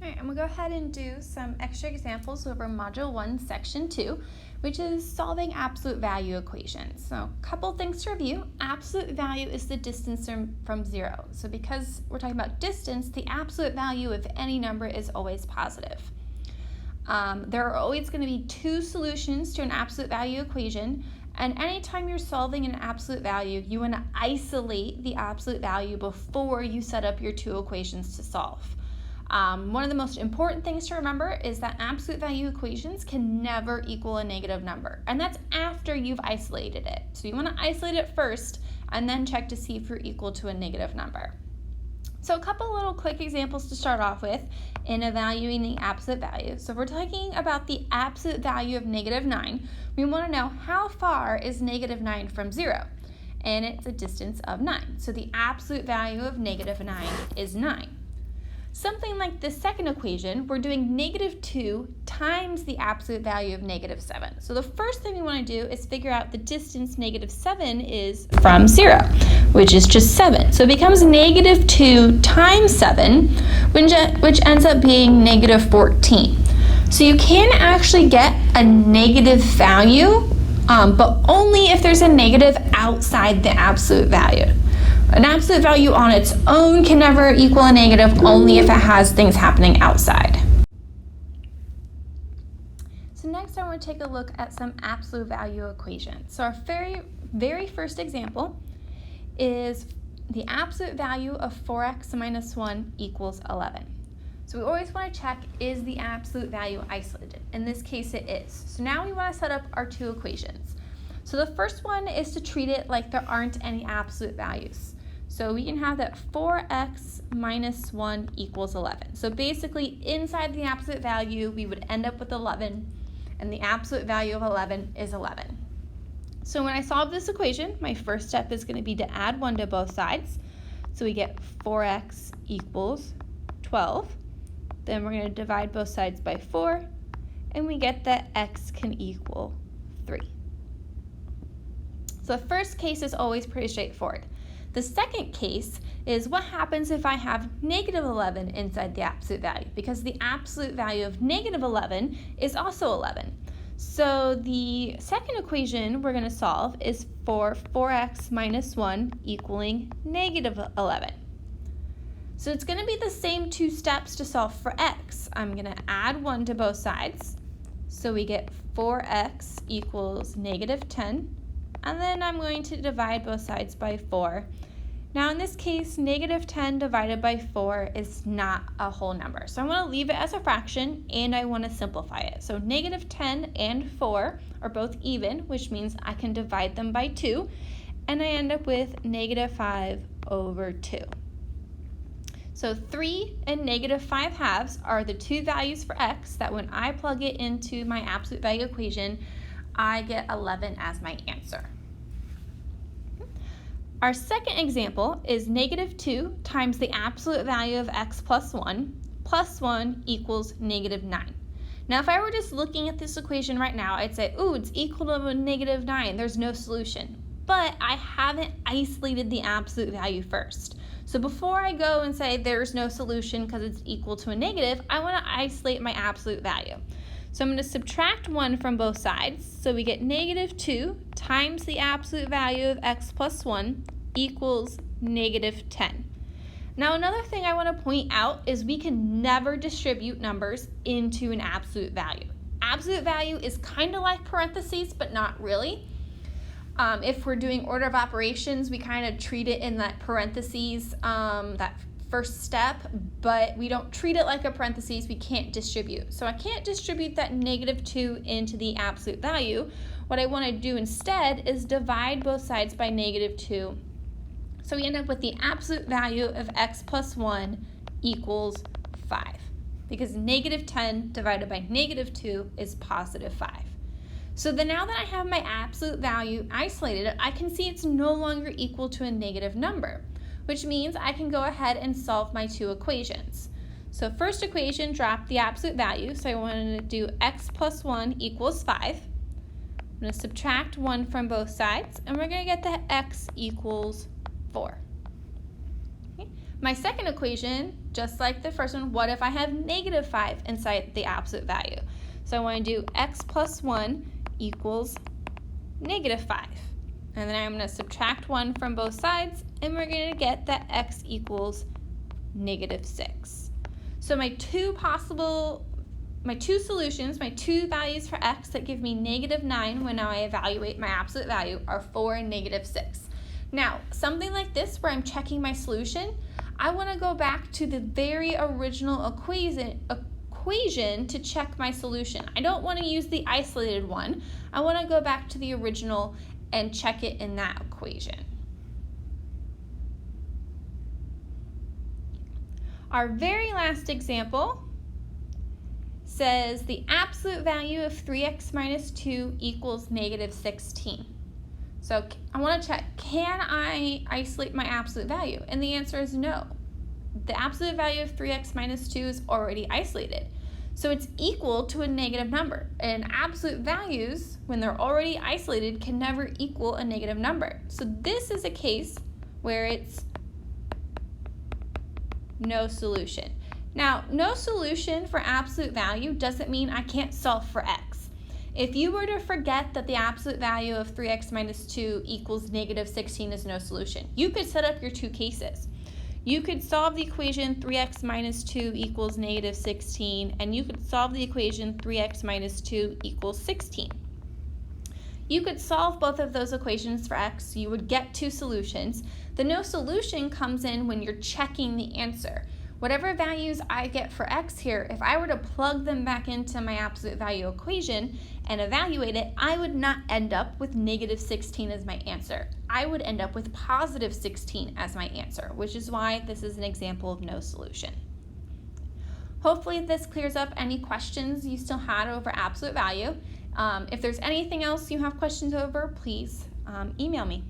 All right, I'm going to go ahead and do some extra examples over Module 1, Section 2, which is solving absolute value equations. So a couple things to review. Absolute value is the distance from 0. So because we're talking about distance, the absolute value of any number is always positive. There are always going to be two solutions to an absolute value equation, and anytime you're solving an absolute value, you want to isolate the absolute value before you set up your two equations to solve. One of the most important things to remember is that absolute value equations can never equal a negative number, and that's after you've isolated it. So you want to isolate it first and then check to see if you're equal to a negative number. So a couple little quick examples to start off with in evaluating the absolute value. So if we're talking about the absolute value of negative 9, we want to know how far is negative 9 from 0, and it's a distance of 9. So the absolute value of negative 9 is 9. Something like this second equation, we're doing negative 2 times the absolute value of negative 7. So the first thing we want to do is figure out the distance negative 7 is from 0, which is just 7. So it becomes negative 2 times 7, which ends up being negative 14. So you can actually get a negative value, but only if there's a negative outside the absolute value. An absolute value on its own can never equal a negative, only if it has things happening outside. So next I want to take a look at some absolute value equations. So our very first example is the absolute value of 4x minus 1 equals 11. So we always want to check, is the absolute value isolated? In this case it is. So now we want to set up our two equations. So the first one is to treat it like there aren't any absolute values. So we can have that 4x minus 1 equals 11. So basically inside the absolute value we would end up with 11, and the absolute value of 11 is 11. So when I solve this equation, my first step is going to be to add 1 to both sides. So we get 4x equals 12. Then we're going to divide both sides by 4, and we get that x can equal 3. So the first case is always pretty straightforward. The second case is what happens if I have negative 11 inside the absolute value, because the absolute value of negative 11 is also 11. So the second equation we're going to solve is for 4x minus 1 equaling negative 11. So it's going to be the same two steps to solve for x. I'm going to add 1 to both sides. So we get 4x equals negative 10. And then I'm going to divide both sides by 4. Now in this case, negative 10 divided by 4 is not a whole number. So I want to leave it as a fraction, and I want to simplify it. So negative 10 and 4 are both even, which means I can divide them by 2, and I end up with negative 5 over 2. So 3 and negative 5 halves are the two values for x that when I plug it into my absolute value equation, I get 11 as my answer. Our second example is negative 2 times the absolute value of x plus 1 equals negative 9. Now if I were just looking at this equation right now, I'd say, ooh, it's equal to a negative 9. There's no solution. But I haven't isolated the absolute value first. So before I go and say there's no solution because it's equal to a negative, I want to isolate my absolute value. So I'm going to subtract 1 from both sides. So we get negative 2 times the absolute value of x plus 1 equals negative 10. Now another thing I want to point out is we can never distribute numbers into an absolute value. Absolute value is kind of like parentheses, but not really. If we're doing order of operations, we kind of treat it in that parentheses, that first step, but we don't treat it like a parentheses. We can't distribute. So I can't distribute that negative 2 into the absolute value. What I want to do instead is divide both sides by negative 2. So we end up with the absolute value of x plus 1 equals 5, because negative 10 divided by negative 2 is positive 5. So then now that I have my absolute value isolated, I can see it's no longer equal to a negative number, which means I can go ahead and solve my two equations. So first equation, drop the absolute value. So I wanted to do x plus 1 equals 5. I'm going to subtract 1 from both sides, and we're going to get that x equals 4. Okay. My second equation, just like the first one, what if I have negative 5 inside the absolute value? So I want to do x plus 1 equals negative 5. And then I'm going to subtract 1 from both sides, and we're going to get that x equals negative 6. So my two solutions, my two values for x that give me negative 9 when I evaluate my absolute value are 4 and negative 6. Now, something like this where I'm checking my solution, I want to go back to the very original equation to check my solution. I don't want to use the isolated one. I want to go back to the original and check it in that equation. Our very last example says the absolute value of 3x minus 2 equals negative 16. So I want to check, can I isolate my absolute value? And the answer is no. The absolute value of 3x minus 2 is already isolated. So it's equal to a negative number. And absolute values, when they're already isolated, can never equal a negative number. So this is a case where it's no solution. Now, no solution for absolute value doesn't mean I can't solve for x. If you were to forget that the absolute value of 3x minus 2 equals negative 16 is no solution, you could set up your two cases. You could solve the equation 3x minus 2 equals negative 16, and you could solve the equation 3x minus 2 equals 16. You could solve both of those equations for x. You would get two solutions. The no solution comes in when you're checking the answer. Whatever values I get for x here, if I were to plug them back into my absolute value equation and evaluate it, I would not end up with negative 16 as my answer. I would end up with positive 16 as my answer, which is why this is an example of no solution. Hopefully this clears up any questions you still had over absolute value. If there's anything else you have questions over, please email me.